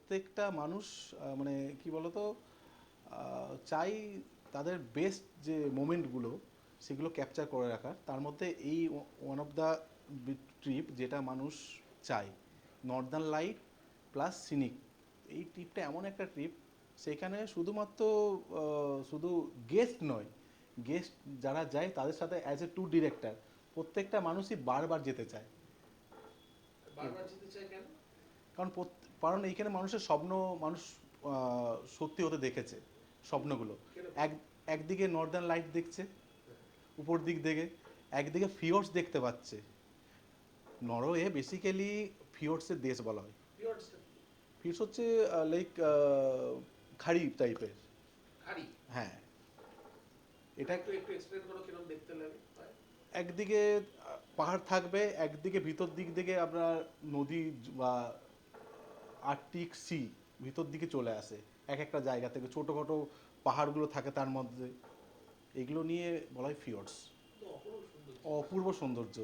প্রত্যেকটা মানুষ মানে কি বলতো চাই তাদের বেস্ট যে মোমেন্টগুলো সেগুলো ক্যাপচার করে রাখার। তার মধ্যে এই ওয়ান অফ দ্য ট্রিপ যেটা মানুষ চায়, নর্দার্ন লাইট প্লাস সিনিক। এই ট্রিপটা এমন একটা ট্রিপ, সেখানে শুধুমাত্র শুধু গেস্ট নয়, গেস্ট যারা যায় তাদের সাথে অ্যাজ এ ট্যুর ডিরেক্টর প্রত্যেকটা মানুষই বারবার যেতে চায়। বারবার যেতে চাই কেন? কারণ কারণ এইখানে মানুষের স্বপ্ন মানুষ সত্যি হতে দেখেছে স্বপ্নগুলো। কিরকম? এক একদিকে নর্দার্ন লাইট দেখছে উপর দিক থেকে, একদিকে ফিওর্ডস দেখতে পাচ্ছে। নরওয়ে বেসিক্যালি ফিওর্ডসের দেশ বলা হয়। ফিওর্ডসটা কি? ফিওর্ডস হচ্ছে লাইক খাড়ি টাইপের। খাড়ি? হ্যাঁ, মানে এটা একটু একটু এক্সপ্লেন করো কিরকম দেখতে লাগে হয়। একদিকে পাহাড় থাকবে, একদিকে ভিতর দিক থেকে আপনার নদী বা আর্কটিক সি ভিতর দিকে চলে আসে এক একটা জায়গা থেকে, ছোটোখাটো পাহাড়গুলো থাকে তার মধ্যে। এগুলো নিয়ে বলা হয় ফিওর্ডস। তো অপরূপ সুন্দর অপূর্ব সৌন্দর্য।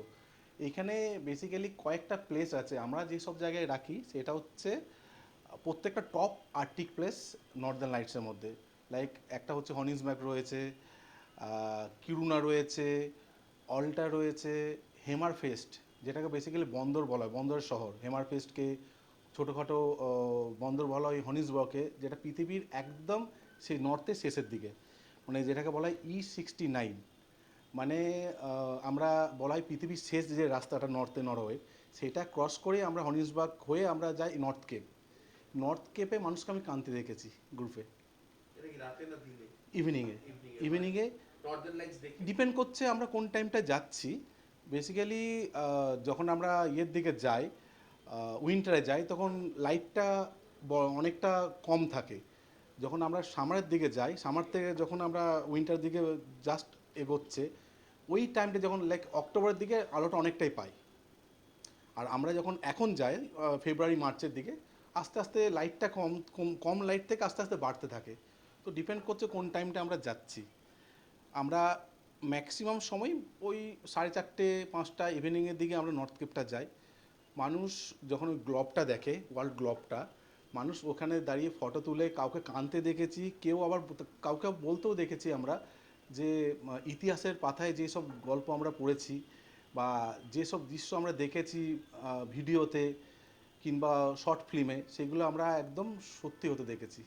এখানে বেসিক্যালি কয়েকটা প্লেস আছে আমরা যেসব জায়গায় রাখি, সেটা হচ্ছে প্রত্যেকটা টপ আর্কটিক প্লেস নর্দার্ন লাইটসের মধ্যে। লাইক একটা হচ্ছে হনিসবার্গ রয়েছে, কিরুনা রয়েছে, অল্টা রয়েছে, হেমারফেস্ট যেটাকে বেসিক্যালি বন্দর বলা হয়, বন্দরের শহর হেমারফেস্টকে ছোটোখাটো বন্দর বলা হয় হনিসবার্গকে, যেটা পৃথিবীর একদম সেই নর্থের শেষের দিকে, মানে যেটাকে বলা হয় E69। মানে আমরা বলা হয় পৃথিবীর শেষ যে রাস্তাটা নর্থে নরওয়ে, সেটা ক্রস করে আমরা হনিসবার্গ হয়ে আমরা যাই নর্থ কেপ। নর্থ কেপে মানুষকে আমি কাঁদতে দেখেছি গ্রুপে, এটা কি রাতে না দিনে? ইভিনিংয়ে। ইভিনিং এ হয় ইভিনিংয়ে নর্দার্ন লাইটস দেখে? ডিপেন্ড করছে আমরা কোন টাইমটা যাচ্ছি। বেসিক্যালি যখন আমরা ইয়ের দিকে যাই, উইন্টারে যাই, তখন লাইটটা অনেকটা কম থাকে। যখন আমরা সামারের দিকে যাই, সামার থেকে যখন আমরা উইন্টার দিকে জাস্ট এগোচ্ছে, ওই টাইমটা যখন লাইক অক্টোবরের দিকে আলোটা অনেকটাই পাই। আর আমরা যখন এখন যাই ফেব্রুয়ারি মার্চের দিকে, আস্তে আস্তে লাইটটা কম কম কম লাইট থেকে আস্তে আস্তে বাড়তে থাকে। তো ডিপেন্ড করছে কোন টাইমটা আমরা যাচ্ছি। আমরা ম্যাক্সিমাম সময় ওই 4:30 5টা ইভিনিংয়ের দিকে আমরা নর্থ কেপটা যাই। মানুষ যখন ওই গ্লোবটা দেখে, ওয়ার্ল্ড গ্লোবটা, মানুষ ওখানে দাঁড়িয়ে ফটো তুলে, কাউকে কাঁদতে দেখেছি, কেউ আবার কাউকে বলতেও দেখেছি আমরা যে ইতিহাসের পাতায় যেসব গল্প আমরা পড়েছি বা যেসব দৃশ্য আমরা দেখেছি ভিডিওতে কিংবা শর্ট ফিল্মে, সেগুলো আমরা একদম সত্যি হতে দেখেছি।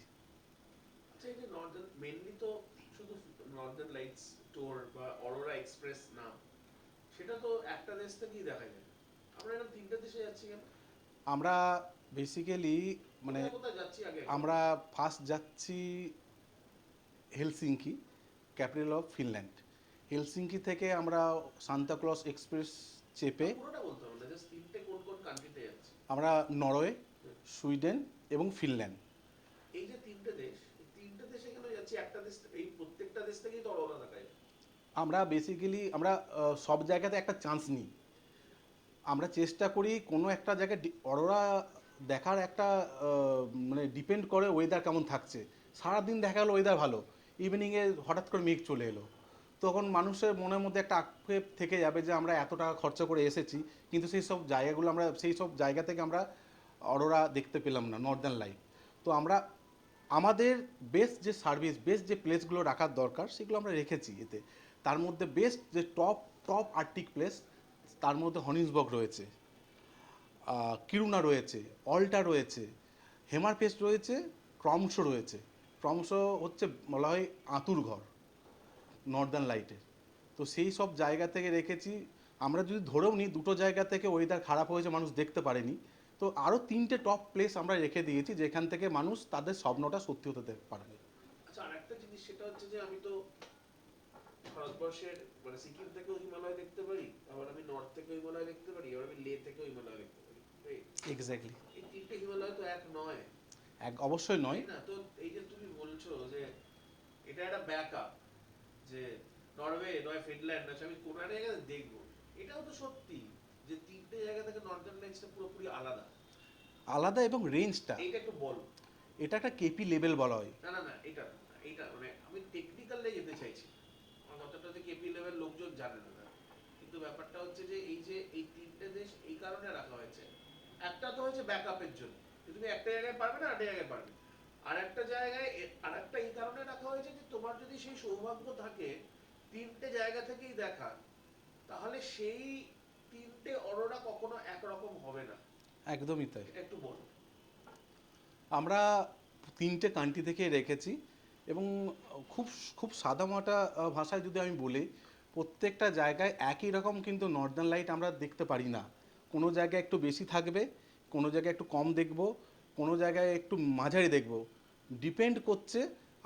আচ্ছা, এই যে নর্দার্ন মেনলি তো শুধু নর্দার্ন লাইটস ট্যুর বা অরোরা এক্সপ্রেস নাম, সেটা তো একটা দেশ থেকেই দেখা যায়। আমরা এরকম তিনটে দেশে যাচ্ছি কেন? আমরা বেসিক্যালি মানে কোথায় কোথায় যাচ্ছি আগে একবার আমরা ফার্স্ট যাচ্ছি Helsinki, capital of Finland. Helsinki থেকে আমরা সান্তাক্লজ এক্সপ্রেস চেপে পুরোটা বলতে হবে না, জাস্ট তিনটে কোন কোন কান্ট্রিতে যাচ্ছি। আমরা নরওয়ে, সুইডেন এবং ফিনল্যান্ড। এই যে তিনটে দেশ, এই তিনটে দেশে কেন যাচ্ছি? একটা দেশ, এই প্রত্যেকটা দেশ থেকেই তো অরোরা দেখা যায়। আমরা বেসিক্যালি আমরা সব জায়গাতে একটা চান্স নিই। আমরা চেষ্টা করি কোনো একটা জায়গায় অরোরা দেখার একটা মানে ডিপেন্ড করে ওয়েদার কেমন থাকছে। সারাদিন দেখা গেলো ওয়েদার ভালো, ইভিনিংয়ে হঠাৎ করে মেঘ চলে এলো, তখন মানুষের মনের মধ্যে একটা আক্ষেপ থেকে যাবে যে আমরা এত টাকা খরচা করে এসেছি, কিন্তু সেই সব জায়গাগুলো আমরা সেই সব জায়গা থেকে আমরা অরোরা দেখতে পেলাম না, নর্দার্ন লাইট। তো আমরা আমাদের বেস্ট যে সার্ভিস, বেস্ট যে প্লেসগুলো রাখার দরকার সেগুলো আমরা রেখেছি এতে। তার মধ্যে বেস্ট যে টপ টপ আর্কটিক প্লেস, তার মধ্যে হনিসবার্গ রয়েছে, কিরুনা রয়েছে, অল্টা রয়েছে, হেমারফেস্ট রয়েছে, ট্রমস রয়েছে। ট্রমস হচ্ছে বলা হয় আঁতুর ঘর নর্দার্ন লাইটের। তো সেই সব জায়গা থেকে রেখেছি। আমরা যদি ধরেও নিই দুটো জায়গা থেকে ওয়েদার খারাপ হয়েছে, মানুষ দেখতে পারেনি, তো আরও তিনটে টপ প্লেস আমরা রেখে দিয়েছি যেখান থেকে মানুষ তাদের স্বপ্নটা সত্যি হতে পারবে। আচ্ছা, আর একটা জিনিস সেটা হচ্ছে যে আমি তো ভারতবর্ষের মানে সিকিম থেকেও হিমালয় দেখতে পারি, আবার আমি নর্থ থেকেও হিমালয় দেখতে পারি, আবার আমি লে থেকেও হিমালয় দেখতে পারি। এক্স্যাক্টলি। এই তিনটে হিমালয় তো এক নয়, অবশ্যই নয়। তাই না? তো এই যে তুমি বলছো যে এটা একটা ব্যাকআপ, যে নরওয়ে নয় ফিনল্যান্ড নয় আমি কোন একটা জায়গায় দেখবো, এটাও তো সত্যি যে তিনটে জায়গা থেকে নর্দার্ন লাইটসটা পুরোপুরি আলাদা। আলাদা এবং রেঞ্জটা, এইটা একটু বলো। এটা একটা কেপি লেভেল বলা হয়। না না না, এটা না, এটা মানে আমি টেকনিক্যালে যেতে চাইছি। আমার কথাটা যে কেপি লেভেল লোকজন জানে না, কিন্তু ব্যাপারটা হচ্ছে যে এই তিনটে দেশ এই কারণে রাখা হয়েছে। একটা তো হয়েছে ব্যাকআপের জন্য, তুমি একটা জায়গায় পারবে না, আরেকটা জায়গায় পারবে। আর একটা জায়গায় আর একটা এই কারণে রাখা হয়েছে যে তোমার যদি সেই সৌভাগ্য থাকে তিনটে জায়গা থেকেই দেখা, তাহলে সেই তিনটে অরোরা কখনো একরকম হবে না। একদমই তাই। এটা একটু বলো। আমরা তিনটে কান্ট্রি থেকে রেখেছি এবং খুব খুব সাদামাটা ভাষায় যদি আমি বলি, প্রত্যেকটা জায়গায় একই রকম কিন্তু নর্দার্ন লাইট আমরা দেখতে পারি না। কোনো জায়গায় একটু বেশি থাকবে, কোনো জায়গায় একটু কম দেখব, কোনো জায়গায় একটু মাঝারি দেখব। ডিপেন্ড করছে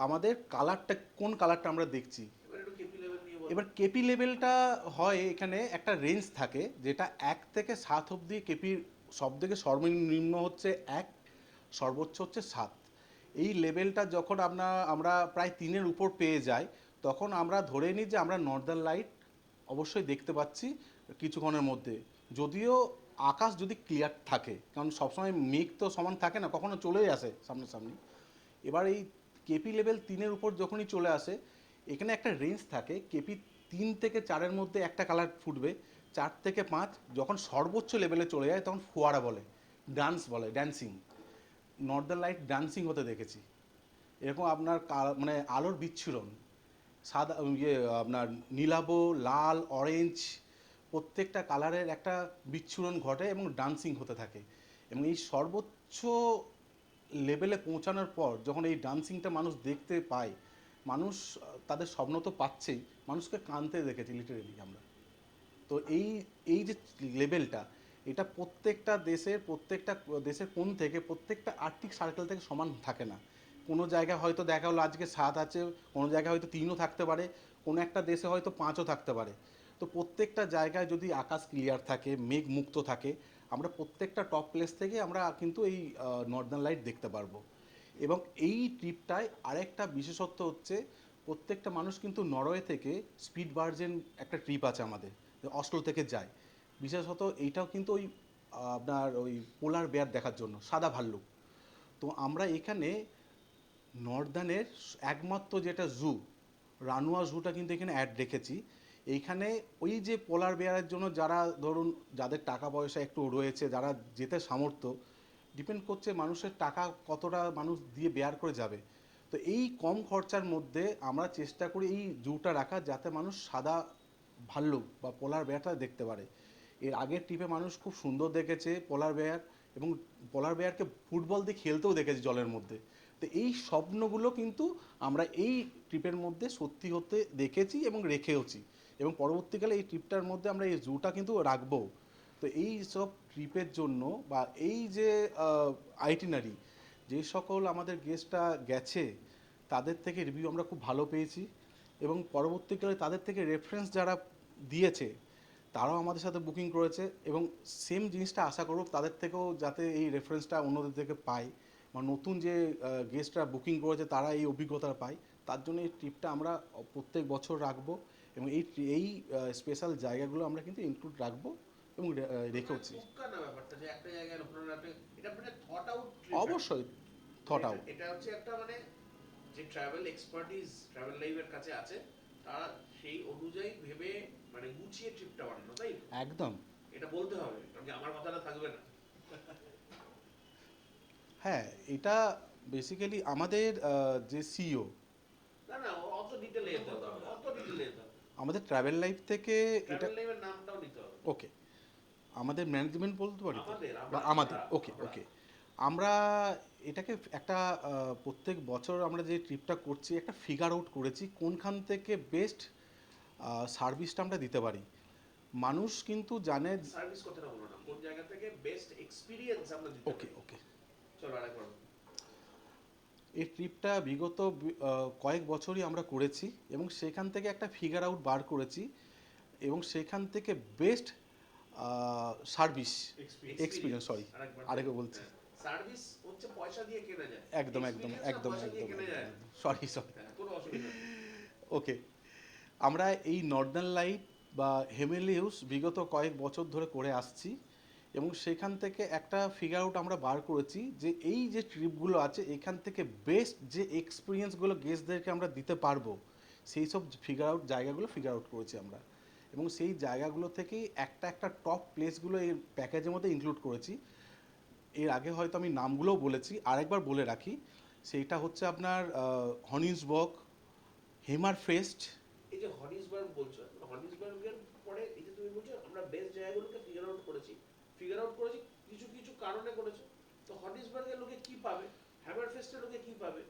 আমাদের কালারটা, কোন কালারটা আমরা দেখছি। এবার একটু কেপি লেভেল নিয়ে বলো। এবার কেপি লেভেলটা হয় এখানে একটা রেঞ্জ থাকে, যেটা 1 থেকে 7 অবধি কেপির সব থেকে সর্বনিম্ন হচ্ছে 1, সর্বোচ্চ হচ্ছে 7। এই লেভেলটা যখন আমরা প্রায় 3-এর উপর পেয়ে যাই, তখন আমরা ধরে নিই যে আমরা নর্দার্ন লাইট অবশ্যই দেখতে পাচ্ছি কিছুক্ষণের মধ্যে। যদিও আকাশ যদি ক্লিয়ার থাকে, কারণ সবসময় মেঘ তো সমান থাকে না, কখনো চলেই আসে সামনাসামনি। এবার এই কেপি লেভেল 3-এর উপর যখনই চলে আসে, এখানে একটা রেঞ্জ থাকে, কেপি 3 থেকে 4-এর মধ্যে একটা কালার ফুটবে, 4 থেকে 5 যখন সর্বোচ্চ লেভেলে চলে যায় তখন ফোয়ারা বলে, ডান্স বলে, ড্যান্সিং। নর্দার্ন লাইট ডান্সিং হতে দেখেছি। এরকম আপনার মানে আলোর বিচ্ছুরণ, সাদা আপনার নীলাভ, লাল, অরেঞ্জ, প্রত্যেকটা কালারের একটা বিচ্ছুরণ ঘটে এবং ডান্সিং হতে থাকে। এবং এই সর্বোচ্চ লেভেলে পৌঁছানোর পর যখন এই ডান্সিংটা মানুষ দেখতে পায়, মানুষ তাদের স্বপ্ন তো পাচ্ছেই, মানুষকে কাঁদতে দেখেছি লিটারেলি আমরা। তো এই এই যে লেভেলটা, এটা প্রত্যেকটা দেশের কোণ থেকে, প্রত্যেকটা আর্থিক সার্কেল থেকে সমান থাকে না। কোনো জায়গায় হয়তো দেখা হলো আজকে 7 আছে, কোনো জায়গায় হয়তো 3ও থাকতে পারে, কোনো একটা দেশে হয়তো 5ও থাকতে পারে। তো প্রত্যেকটা জায়গায় যদি আকাশ ক্লিয়ার থাকে, মেঘ মুক্ত থাকে, আমরা প্রত্যেকটা টপ প্লেস থেকে আমরা কিন্তু এই নর্দার্ন লাইট দেখতে পারবো। এবং এই ট্রিপটায় আরেকটা বিশেষত্ব হচ্ছে, প্রত্যেকটা মানুষ কিন্তু নরওয়ে থেকে স্পিড ভার্জেন একটা ট্রিপ আছে আমাদের, অসলো থেকে যায়। বিশেষত এইটাও কিন্তু ওই আপনার ওই পোলার বেয়ার দেখার জন্য, সাদা ভাল্লুক। তো আমরা এখানে নর্দার্নের একমাত্র যেটা জু, রানুয়া জুটা কিন্তু এখানে অ্যাড রেখেছি। এইখানে ওই যে পোলার বেয়ারের জন্য যারা ধরুন, যাদের টাকা পয়সা একটু রয়েছে, যারা যেতে সামর্থ্য, ডিপেন্ড করছে মানুষের টাকা কতটা মানুষ দিয়ে বেয়ার করে যাবে। তো এই কম খরচার মধ্যে আমরা চেষ্টা করি এই জুটা রাখা, যাতে মানুষ সাদা ভাল্লুক বা পোলার বেয়ারটা দেখতে পারে। এর আগের ট্রিপে মানুষ খুব সুন্দর দেখেছে পোলার বেয়ার, এবং পোলার বেয়ারকে ফুটবল দিয়ে খেলতেও দেখেছি জলের মধ্যে। তো এই স্বপ্নগুলো কিন্তু আমরা এই ট্রিপের মধ্যে সত্যি হতে দেখেছি এবং রেখেওছি, এবং পরবর্তীকালে এই ট্রিপটার মধ্যে আমরা এই জুটা কিন্তু রাখবো। তো এই সব ট্রিপের জন্য বা এই যে আইটিনারি, যে সকল আমাদের গেস্টরা গেছে, তাদের থেকে রিভিউ আমরা খুব ভালো পেয়েছি, এবং পরবর্তীকালে তাদের থেকে রেফারেন্স যারা দিয়েছে, তারাও আমাদের সাথে বুকিং করেছে, এবং সেম জিনিসটা আশা করব তাদের থেকেও, যাতে এই রেফারেন্সটা অন্যদের থেকে পায়, বা নতুন যে গেস্টরা বুকিং করেছে তারা এই অভিজ্ঞতা পায়। তার জন্য এই ট্রিপটা আমরা প্রত্যেক বছর রাখবো, এবং এই স্পেশাল জায়গাগুলো আমরা কিন্তু ইনক্লুড রাখবো এবং রেখেওছি। তুক্কা না ব্যাপারটা যে একটা জায়গায় ওখানে এটা মানে থট আউট ট্রিপ। অবশ্যই থট আউট। এটা হচ্ছে একটা মানে যে ট্রাভেল এক্সপার্টিস ট্রাভেল লাইভের কাছে আছে, তারা সেই অনুযায়ী ভেবে মানে গুছিয়ে ট্রিপটা বানানো, তাই তো? একদম। এটা বলতে হবে, কারণ কি আমার কথাটা থাকবে না। হ্যাঁ, এটা বেসিক্যালি আমাদের যে সিইও, না না, অত ডিটেলে যেতে হবে না, অত ডিটেলে যেতে হবে। আমাদের ট্রাভেল লাইফ থেকে এটা, ট্রাভেল লাইভের নামটাও নিতে হবে। ওকে, আমাদের ম্যানেজমেন্ট বলতে পারি তো, আমাদের বা আমাদের, ওকে আমরা ওকে, আমরা এটাকে একটা প্রত্যেক বছর আমরা যে ট্রিপটা করছি, একটা ফিগার আউট করেছি কোনখান থেকে বেস্ট সার্ভিসটা আমরা দিতে পারি। মানুষ কিন্তু জানে। সার্ভিস কথাটা বলো না, কোন জায়গা থেকে বেস্ট এক্সপেরিয়েন্স আমরা দিতে ওকে পারি। ওকে, চলো আরেকবার। এই ট্রিপটা বিগত কয়েক বছরই আমরা করেছি, এবং সেখান থেকে একটা ফিগার আউট বার করেছি, এবং সেখান থেকে বেস্ট সার্ভিস এক্সপিরিয়েন্স, সরি আরেকবার বলছি, সার্ভিস হচ্ছে পয়সা দিয়ে কেনা যায়। একদম একদম Experience না একদম পয়সা দিয়ে একদম কেনা যায়। সরি। কোনো অসুবিধা নেই। ওকে, আমরা এই নর্দার্ন লাইট বা হেমেলিউস বিগত কয়েক বছর ধরে করে আসছি, এবং সেখান থেকে একটা ফিগার আউট আমরা বার করেছি যে এই যে ট্রিপগুলো আছে, এখান থেকে বেস্ট যে এক্সপিরিয়েন্সগুলো গেস্টদেরকে আমরা দিতে পারবো, সেই সব জায়গাগুলো ফিগার আউট করেছি আমরা, এবং সেই জায়গাগুলো থেকেই একটা একটা টপ প্লেসগুলো এই প্যাকেজের মধ্যে ইনক্লুড করেছি। এর আগে হয়তো আমি নামগুলোও বলেছি, আরেকবার বলে রাখি, সেইটা হচ্ছে আপনার হনিসবর্গ, হেমারফেস্ট। এই যে হনিসবার্গ বলছো, হনিসবার্গের পরে এই যে তুমি বলছো আমরা বেস্ট জায়গাগুলোকে ফিগার আউট করেছি কিছু কিছু কারণে করেছো। তো হনিসবার্গের লোকে কি পাবে, হ্যামারফেস্টের লোকে কি পাবে,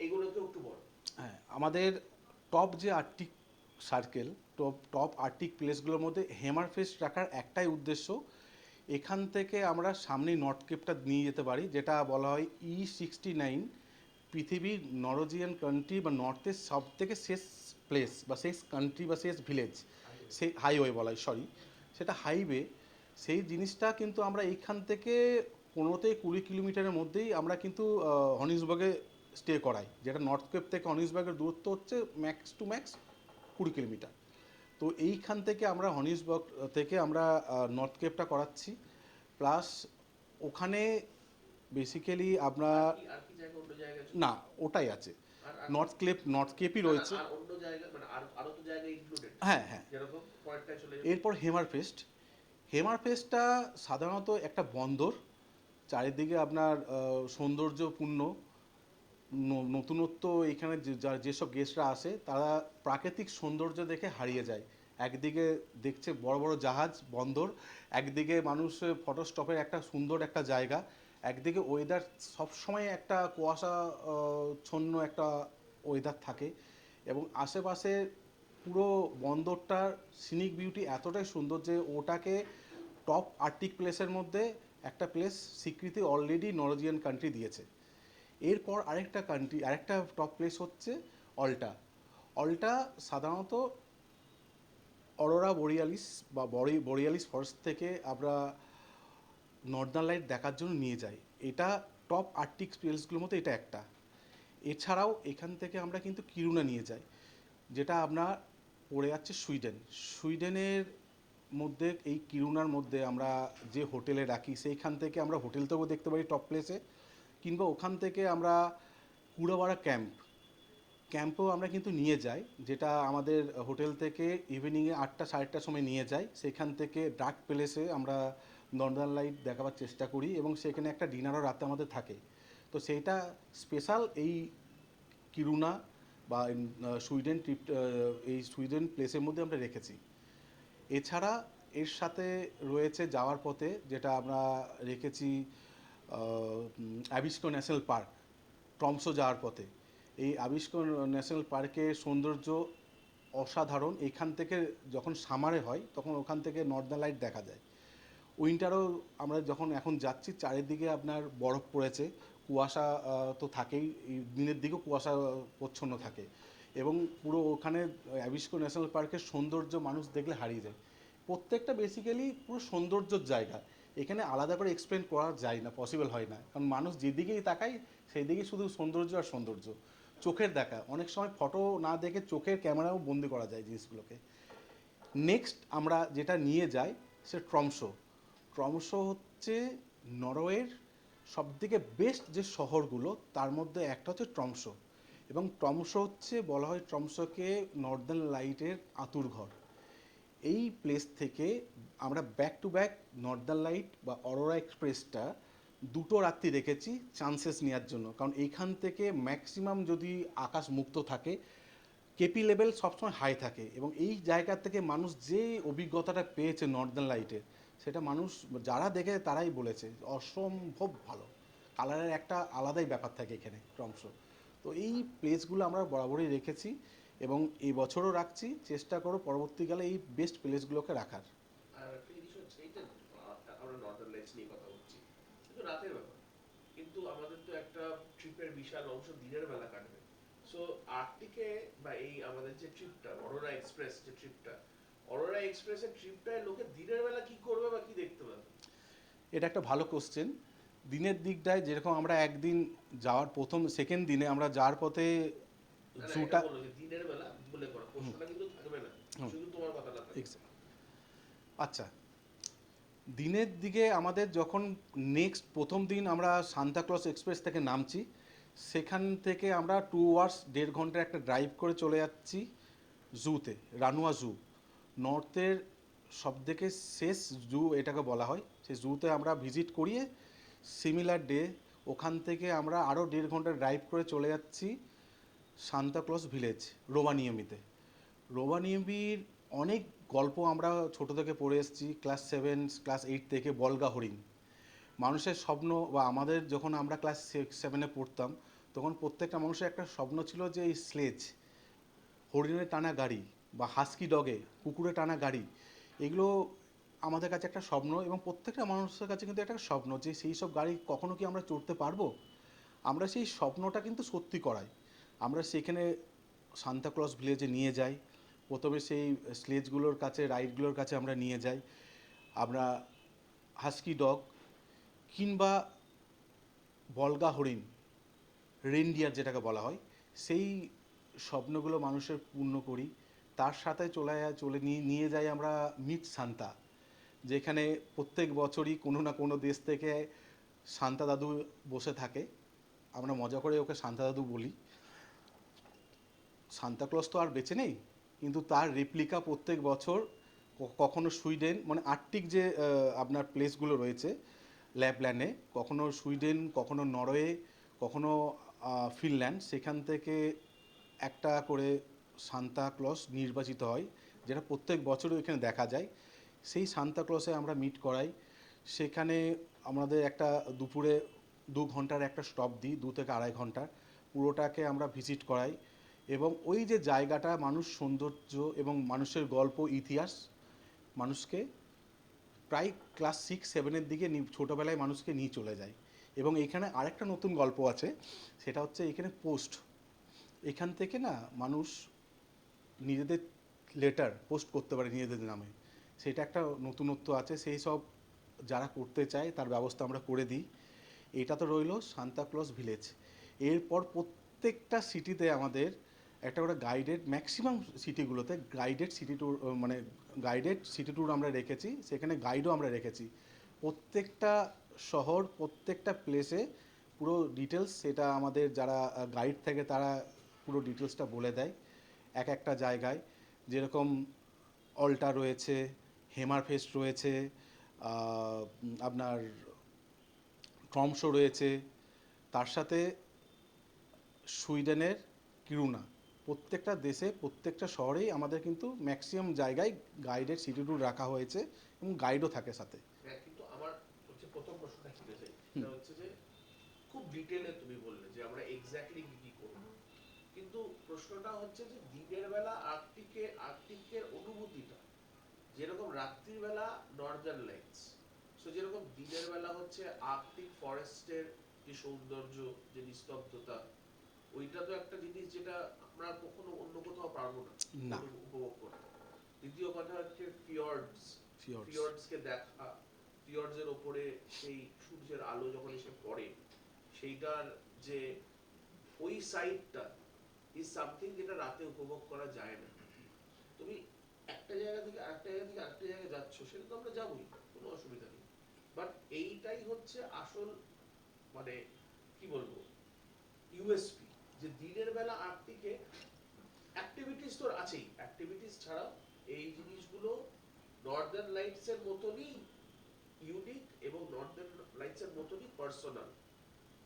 এগুলোকে একটু বল। হ্যাঁ, আমাদের টপ যে Arctic Circle, top top Arctic প্লেসগুলোর মধ্যে হেমারফেস্ট রাখার একটাই উদ্দেশ্য, এখান থেকে আমরা সামনে নর্থ কেপটা নিয়ে যেতে পারি, যেটা বলা হয় E69, পৃথিবীর নরওয়েজিয়ান কান্ট্রি বা নর্থের সব থেকে শেষ প্লেস বা শেষ কান্ট্রি বা শেষ ভিলেজ, সেই হাইওয়ে বলা হয়, সরি, সেটা হাইওয়ে। সেই জিনিসটা কিন্তু আমরা এইখান থেকে 15 থেকে 20 কিলোমিটারের মধ্যেই আমরা কিন্তু হনিসবার্গে স্টে করাই, যেটা নর্থ কেপ থেকে হনিসবার্গের দূরত্ব হচ্ছে ম্যাক্স টু ম্যাক্স 20 কিলোমিটার। তো এইখান থেকে আমরা হনিসবার্গ থেকে আমরা নর্থ কেপটা করাচ্ছি, প্লাস ওখানে বেসিক্যালি আমরা, আর কি জায়গা, অন্য জায়গা আছে? না, ওটাই আছে, আর নর্থ কেপই না, না, রয়েছে। আর অন্য জায়গা মানে আরো তো জায়গা ইনক্লুডেড, হ্যাঁ, হ্যাঁ। যেরকম পরেরটায় চলে যাবে। এরপর হেমারফেস্টটা সাধারণত একটা বন্দর, চারিদিকে আপনার সৌন্দর্যপূর্ণ, নতুনত্ব। এখানে যেসব গেস্টরা আসে তারা প্রাকৃতিক সৌন্দর্য দেখে হারিয়ে যায়। একদিকে দেখছে বড় বড় জাহাজ, বন্দর, একদিকে মানুষ ফটোস্টপের একটা সুন্দর একটা জায়গা, একদিকে ওয়েদার সবসময় একটা কুয়াশাচ্ছন্ন একটা ওয়েদার থাকে, এবং আশেপাশে পুরো বন্দরটার সিনিক বিউটি এতটাই সুন্দর যে ওটাকে টপ আর্কটিক প্লেসের মধ্যে একটা প্লেস স্বীকৃতি অলরেডি নরওয়েজিয়ান কান্ট্রি দিয়েছে। এরপর আরেকটা টপ প্লেস হচ্ছে অল্টা। অল্টা সাধারণত অরোরা বোরিয়ালিস বা বোরিয়ালিস ফরেস্ট থেকে আমরা নর্দার্ন লাইট দেখার জন্য নিয়ে যাই। এটা টপ আর্কটিক প্লেসগুলোর মধ্যে এটা একটা। এছাড়াও এখান থেকে আমরা কিন্তু কিরুনা নিয়ে যাই, যেটা আপনার পড়ে যাচ্ছে সুইডেনের মধ্যে। এই কিরুনার মধ্যে আমরা যে হোটেলে রাখি, সেইখান থেকে আমরা হোটেল থেকেও দেখতে পারি টপ প্লেসে, কিংবা ওখান থেকে আমরা কুড়াবাড়া ক্যাম্পেও আমরা কিন্তু নিয়ে যাই, যেটা আমাদের হোটেল থেকে ইভিনিংয়ে 8টা 8:30 সময় নিয়ে যাই। সেখান থেকে ডার্ক প্লেসে আমরা নর্দার্ন লাইট দেখাবার চেষ্টা করি, এবং সেখানে একটা ডিনারও রাতে আমাদের থাকে। তো সেইটা স্পেশাল এই কিরুনা বা সুইডেন ট্রিপ, এই সুইডেন প্লেসের মধ্যে আমরা রেখেছি। এছাড়া এর সাথে রয়েছে যাওয়ার পথে যেটা আমরা রেখেছি অ্যাবিস্কো ন্যাশনাল পার্ক, ট্রমসো যাওয়ার পথে। এই আবিষ্কো ন্যাশনাল পার্কের সৌন্দর্য অসাধারণ। এখান থেকে যখন সামারে হয় তখন ওখান থেকে নর্দার্ন লাইট দেখা যায়। উইন্টারও আমরা যখন এখন যাচ্ছি, চারিদিকে আপনার বরফ পড়েছে, কুয়াশা তো থাকেই, এই দিনের দিকেও কুয়াশা প্রচ্ছন্ন থাকে, এবং পুরো ওখানে অ্যাবিস্কো ন্যাশনাল পার্কের সৌন্দর্য মানুষ দেখলে হারিয়ে যায়। প্রত্যেকটা বেসিক্যালি পুরো সৌন্দর্যর জায়গা, এখানে আলাদা করে এক্সপ্লেন করা যায় না, পসিবল হয় না, কারণ মানুষ যেদিকেই তাকায় সেই দিকেই শুধু সৌন্দর্য আর সৌন্দর্য। চোখের দেখা, অনেক সময় ফটো না দেখে চোখের ক্যামেরাও বন্দি করা যায় জিনিসগুলোকে। নেক্সট আমরা যেটা নিয়ে যাই সে ট্রমসো হচ্ছে নরওয়ের সবথেকে বেস্ট যে শহরগুলো তার মধ্যে একটা হচ্ছে ট্রমসো, এবং ট্রমসো হচ্ছে, বলা হয় ট্রমসোকে নর্দার্ন লাইটের আঁতুড়ঘর। এই প্লেস থেকে আমরা back to back Northern light বা অরোরা এক্সপ্রেসটা দুটো রাত্রি রেখেছি চান্সেস নেওয়ার জন্য, কারণ এইখান থেকে ম্যাক্সিমাম যদি আকাশ মুক্ত থাকে, কেপি লেভেল সবসময় হাই থাকে, এবং এই জায়গা থেকে মানুষ যে অভিজ্ঞতাটা পেয়েছে নর্দার্ন লাইটের, সেটা মানুষ যারা দেখে তারাই বলেছে অসম্ভব ভালো। কালারের একটা আলাদাই ব্যাপার থাকে এখানে ট্রমসো। তো এই প্লেসগুলো আমরা বরাবরই রেখেছি, এবং এই বছরও রাখছি, চেষ্টা করো পরবর্তীকালে এই বেস্ট প্লেসগুলোকে রাখার। আর একটা জিনিস হচ্ছে এই যে আমরা নর্দার্ন লাইটস নিয়ে কথা বলছি, কিন্তু রাতের ব্যাপার, কিন্তু আমাদের তো একটা ট্রিপের বিশাল অংশ দিনের বেলা কাটবে। সো আর্কটিকে বা এই আমাদের যে ট্রিপটা অরোরা এক্সপ্রেসের ট্রিপটায় লোকে দিনের বেলা কি করবে বা কি দেখতে পাবে? এটা একটা ভালো কোশ্চেন। দিনের দিকটায় যেরকম আমরা একদিন যাওয়ার সেকেন্ড দিনে আমরা যাওয়ার পথে না, না, এটা জুটা, বলো যে দিনের বেলা বলে করো, প্রশ্নটা কিন্তু থাকবে না, হুম, শুধু তোমার কথাটা থাকবে। আচ্ছা, দিনের দিকে আমাদের যখন নেক্সট প্রথম দিন আমরা সান্তাক্লজ এক্সপ্রেস থেকে নামছি, সেখান থেকে আমরা 2 আওয়ার্স 1.5 ঘন্টার একটা ড্রাইভ করে চলে যাচ্ছি রানুয়া জু, নর্থের সবথেকে শেষ জু এটাকে বলা হয়। সেই জুতে আমরা ভিজিট করিয়ে সিমিলার ডে ওখান থেকে আমরা আরও 1.5 ঘন্টা ড্রাইভ করে চলে যাচ্ছি সান্তাক্লজ ভিলেজ রোমানিয়ামিতে। রোমানিয়ামির অনেক গল্প আমরা ছোট থেকে পড়ে এসেছি, ক্লাস 7 ক্লাস 8 থেকে। বলগা হরিণ মানুষের স্বপ্ন, বা আমাদের যখন আমরা ক্লাস 6-7-এ পড়তাম তখন প্রত্যেকটা মানুষের একটা স্বপ্ন ছিল যে এই স্লেজ, হরিণের টানা গাড়ি, বা হাস্কি ডগে কুকুরে টানা গাড়ি, এগুলো আমাদের কাছে একটা স্বপ্ন, এবং প্রত্যেকটা মানুষের কাছে কিন্তু একটা স্বপ্ন যে সেই সব গাড়ি কখনো কি আমরা চড়তে পারবো। আমরা সেই স্বপ্নটা কিন্তু সত্যি করাই। আমরা সেখানে সান্তাক্লজ ভিলেজে নিয়ে যাই, প্রথমে সেই স্লেজগুলোর কাছে, রাইডগুলোর কাছে আমরা নিয়ে যাই। আমরা হাস্কি ডগ কিংবা বলগা হরিণ, রেনডিয়ার যেটাকে বলা হয়, সেই স্বপ্নগুলো মানুষের পূর্ণ করি। তার সাথে চলে নিয়ে যাই আমরা মিট সান্তা, যেখানে প্রত্যেক বছরই কোনো না কোনো দেশ থেকে সান্তা দাদু বসে থাকে। আমরা মজা করে ওকে সান্তা দাদু বলি। সান্তাক্লজ তো আর বেঁচে নেই, কিন্তু তার রেপ্লিকা প্রত্যেক বছর কখনো সুইডেন, মানে আর্কটিক যে আপনার প্লেসগুলো রয়েছে ল্যাপল্যান্ডে, কখনো সুইডেন, কখনো নরওয়ে, কখনো ফিনল্যান্ড, সেখান থেকে একটা করে সান্তাক্লজ নির্বাচিত হয়, যেটা প্রত্যেক বছরই এখানে দেখা যায়। সেই সান্তাক্লজে আমরা মিট করাই। সেখানে আমাদের একটা দুপুরে 2 ঘন্টার একটা স্টপ দিই, 2 থেকে 2.5 ঘন্টার, পুরোটাকে আমরা ভিজিট করাই। এবং ওই যে জায়গাটা, মানুষ সৌন্দর্য এবং মানুষের গল্প ইতিহাস মানুষকে প্রায় ক্লাস 6-7-এর দিকে ছোটোবেলায় মানুষকে নিয়ে চলে যায়। এবং এখানে আরেকটা নতুন গল্প আছে, সেটা হচ্ছে এখানে পোস্ট, এখান থেকে না মানুষ নিজেদের লেটার পোস্ট করতে পারে নিজেদের নামে। সেটা একটা নতুনত্ব আছে, সেই সব যারা করতে চায় তার ব্যবস্থা আমরা করে দিই। এটা তো রইলো সান্তাক্লজ ভিলেজ। এরপর প্রত্যেকটা সিটিতে আমাদের একটা করে গাইডেড, ম্যাক্সিমাম সিটিগুলোতে গাইডেড সিটি ট্যুর, মানে গাইডেড সিটি ট্যুর আমরা রেখেছি, সেখানে গাইডও আমরা রেখেছি। প্রত্যেকটা শহর, প্রত্যেকটা প্লেসে পুরো ডিটেলস, সেটা আমাদের যারা গাইড থাকে তারা পুরো ডিটেলসটা বলে দেয়। এক একটা জায়গায় যেরকম অল্টা রয়েছে, হেমারফেস্ট রয়েছে, আপনার ট্রমশো রয়েছে, তার সাথে সুইডেনের কিরুনা। প্রত্যেকটা দেশে, প্রত্যেকটা শহরেই আমাদের কিন্তু ম্যাক্সিমাম জায়গায় গাইডেড সিটি ট্যুর রাখা হয়েছে, এবং গাইডও থাকে সাথে। হ্যাঁ, কিন্তু আমার হচ্ছে প্রথম প্রশ্নটা কি চাই, সেটা হচ্ছে যে খুব ডিটেলে তুমি বললে যে আমরা এক্স্যাক্টলি কি কি করব, কিন্তু প্রশ্নটা হচ্ছে যে দিনের বেলা আর্কটিকের অনুভূতিটা যেরকম, রাত্রির বেলা নর্দার্ন লাইটস, সো যেরকম দিনের বেলা হচ্ছে আর্কটিক ফরেস্টের যে সৌন্দর্য, যে নিস্তব্ধতা, ওইটা তো একটা জিনিস যেটা আমরা কখনো অন্য কোথাও পারবো না। না উপভোগ করতে। দ্বিতীয় কথা হচ্ছে ফিয়র্ডস, Fjords. ফিয়র্ডসকে দেখা, ফিয়র্ডসের ওপরে সেই সূর্যের আলো যখন এসে পড়ে, সেইটার যে ওই সাইডটা ইজ সামথিং যেটা রাতে উপভোগ করা যায় না। তুমি একটা জায়গা থেকে আরেকটা জায়গায় যাচ্ছ, সেটা তো আমরা যাবোই, কোনো অসুবিধা নেই, বাট এইটাই হচ্ছে আসল, মানে কি বলবো, ইউএসপি, যে দিনের বেলা আর্কটিকে অ্যাক্টিভিটিস তো আছেই, অ্যাক্টিভিটিস ছাড়াও এই জিনিসগুলো নর্দার্ন লাইটস এর মতনই ইউনিক এবং নর্দার্ন লাইটস এর মতনই পার্সোনাল।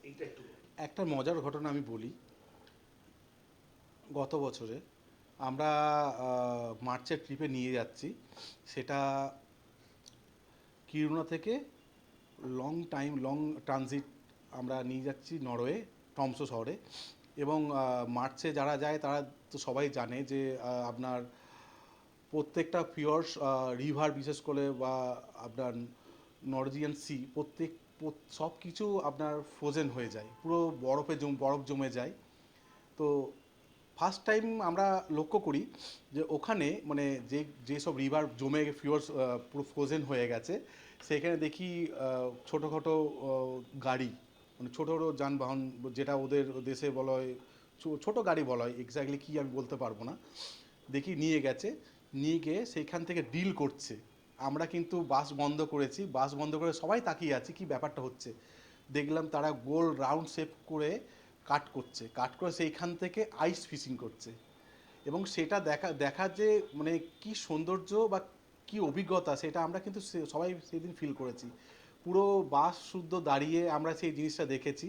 এইটা একটু বলো। একটা মজার ঘটনা আমি বলি। গত বছরে আমরা মার্চের ট্রিপে নিয়ে যাচ্ছি, সেটা কিরুনা থেকে লং ট্রানজিট আমরা নিয়ে যাচ্ছি নরওয়ে, টমসো শহরে। এবং মার্চে যারা যায় তারা তো সবাই জানে যে আপনার প্রত্যেকটা ফিয়র্স, রিভার বিশেষ করে, বা আপনার নর্জিয়ান সি, সব কিছু আপনার ফ্রোজেন হয়ে যায়, পুরো বরফ জমে যায়। তো ফার্স্ট টাইম আমরা লক্ষ্য করি যে ওখানে, মানে যেসব রিভার জমে ফিওর্স পুরো ফ্রোজেন হয়ে গেছে, সেখানে দেখি ছোটোখাটো গাড়ি, মানে ছোটো ছোটো যানবাহন, যেটা ওদের দেশে বলা হয় ছোটো গাড়ি বলা হয়, এক্স্যাক্টলি কী আমি বলতে পারবো না, দেখি নিয়ে গেছে। নিয়ে গিয়ে সেইখান থেকে ডিল করছে। আমরা কিন্তু বাস বন্ধ করেছি, বাস বন্ধ করে সবাই তাকিয়ে আছি কি ব্যাপারটা হচ্ছে। দেখলাম তারা গোল রাউন্ড শেপ করে কাট করে সেইখান থেকে আইস ফিশিং করছে। এবং সেটা দেখা যে মানে কি সৌন্দর্য বা কি অভিজ্ঞতা, সেটা আমরা কিন্তু সবাই সেদিন ফিল করেছি। পুরো বাস শুদ্ধ দাঁড়িয়ে আমরা সেই জিনিসটা দেখেছি,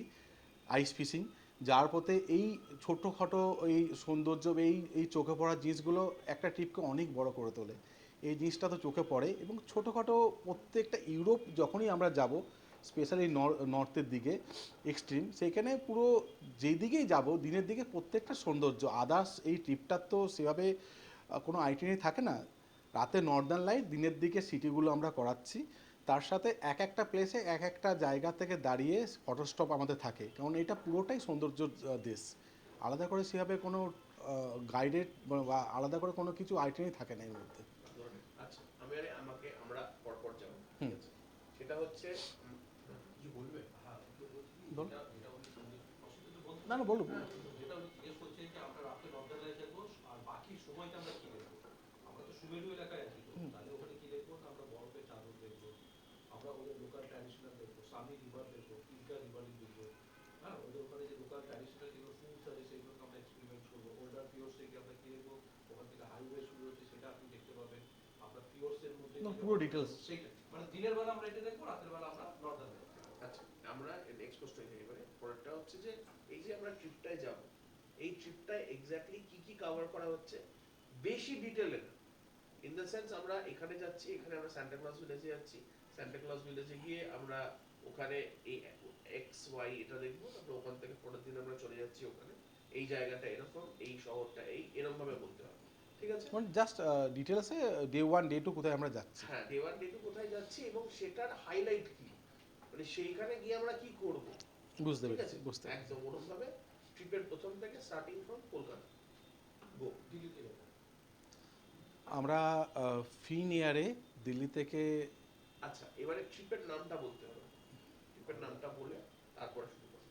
আইস ফিশিং, যার পথে এই ছোটোখাটো এই সৌন্দর্য এই এই চোখে পড়ার জিনিসগুলো একটা ট্রিপকে অনেক বড় করে তোলে। এই জিনিসটা তো চোখে পড়ে, এবং ছোটোখাটো প্রত্যেকটা ইউরোপ যখনই আমরা যাব, স্পেশালি নর্থের দিকে এক্সট্রিম, সেইখানে পুরো যেই দিকেই যাব দিনের দিকে প্রত্যেকটা সৌন্দর্য। আদার্স এই ট্রিপটার তো সেভাবে কোনো আইটিনারি থাকে না। রাতে নর্দার্ন লাইট, দিনের দিকে সিটিগুলো আমরা করাচ্ছি, তার সাথে এক একটা প্লেসে এক একটা জায়গা থেকে দাঁড়িয়ে ফটো স্টপ আমাদের থাকে, কারণ এটা পুরোটাই সৌন্দর্য দেশ। আলাদা করে সেভাবে কোনো গাইডেড বা আলাদা করে কোনো কিছু আইটেমই থাকে না এর মধ্যে। আচ্ছা, আমরা পরপর যাবো, হুম। ঠিক আছে? সেটা হচ্ছে কিছু বলবে? বলুন। না না, বলুন। যেটা উনি জিজ্ঞেস করছেন যে আমরা রাতে নর্দার্ন দেখবো আর বাকি সময়টা আমরা কি দেখবো। আমরা তো সুমেরু এলাকায় আছি, তো তাহলে ওখানে কি দেখবো না, আমরা বরফের চাদর দেখবো, আমরা ওদের লোকাল ট্র্যাডিশনাল দেখবো, সামি রিভার দেখবো, ইনকা রিভার দেখবো। হ্যাঁ, ওদের ওখানে যে লোকাল ট্র্যাডিশনাল যেগুলো ফুডস আছে সেগুলোকে আমরা এক্সপেরিমেন্ট করবো। ওল্ডার পিওর্স থেকে আমরা কি দেখবো, ওখান থেকে হাইওয়ে শুরু হচ্ছে সেটা আপনি দেখতে পাবেন। আমরা পিওর্সের মধ্যে না, পুরো ডিটেলস। সেইটা মানে দিনের বেলা আমরা এটা দেখবো, রাতের বেলা আমরা নর্দার্ন দেখবো। আচ্ছা, আমরা এক্সপোজ হয়ে যাই এবারে। পরেরটা হচ্ছে যে এই যে আমরা ট্রিপটায় যাব, এই ট্রিপটায় এক্স্যাক্টলি কি কি কভার করা হচ্ছে বেশি ডিটেইলে না। ইন দ্য সেন্স আমরা এখানে যাচ্ছি, এখানে আমরা সান্টা ক্লজ ভিলেজে যাচ্ছি, সান্টা ক্লজ ভিলেজে গিয়ে আমরা ওখানে এই এক্স ওয়াই এটা দেখবো, তারপর ওখান থেকে পরের দিন আমরা চলে যাচ্ছি ওখানে, এই জায়গাটা এরকম, এই শহরটা এই এরকম ভাবে বলতে হবে, ঠিক আছে? মানে জাস্ট ডিটেলসে ডে 1 ডে 2 কোথায় আমরা যাচ্ছি। হ্যাঁ, ডে 1 ডে 2 কোথায় যাচ্ছি এবং সেটার হাইলাইট কি, মানে সেইখানে গিয়ে আমরা কি করব, বুঝতে ঠিক পেরেছি, আছে? বুঝতে পেরেছি। একদম ওরকম ভাবে ট্রিপের প্রথম থেকে স্টার্টিং ফ্রম কলকাতা গো। দিল্লি থেকে আমরা ফিন এয়ারে দিল্লি থেকে। আচ্ছা, এবারে ট্রিপের নামটা বলতে হবে, ট্রিপের নামটা বলে তারপরে শুরু করব।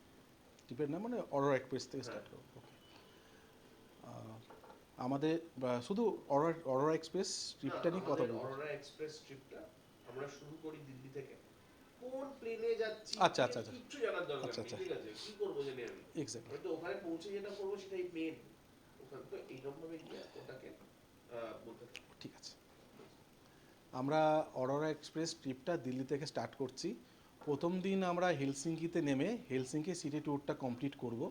ট্রিপের নাম মানে অরোরা এক্সপ্রেস থেকে হ্যাঁ। স্টার্ট করব। ওকে। আমাদের শুধু অরোরা এক্সপ্রেস ট্রিপটা নিয়ে কথা বলবো। অরোরা এক্সপ্রেস ট্রিপটা আমরা শুরু করি দিল্লি থেকে। কোন প্লেনে যাচ্ছি আচ্ছা, আচ্ছা, আচ্ছা। কিচ্ছু জানার দরকার আচ্ছা, নেই, আচ্ছা। ঠিক আছে? কি করবো জানি আমি, এক্স্যাক্টলি। আমি তো ওখানে পৌঁছে যেটা করবো সেটাই মেন। ওখানে তো এইরকম ভাবে গিয়ে ওটাকে বলতে হবে। ঠিক আছে। আমরা অরোরা এক্সপ্রেস ট্রিপটা দিল্লি থেকে স্টার্ট করছি। প্রথম দিন আমরা হেলসিঙ্কিতে নেমে হেলসিঙ্কি সিটি ট্যুরটা কমপ্লিট করব।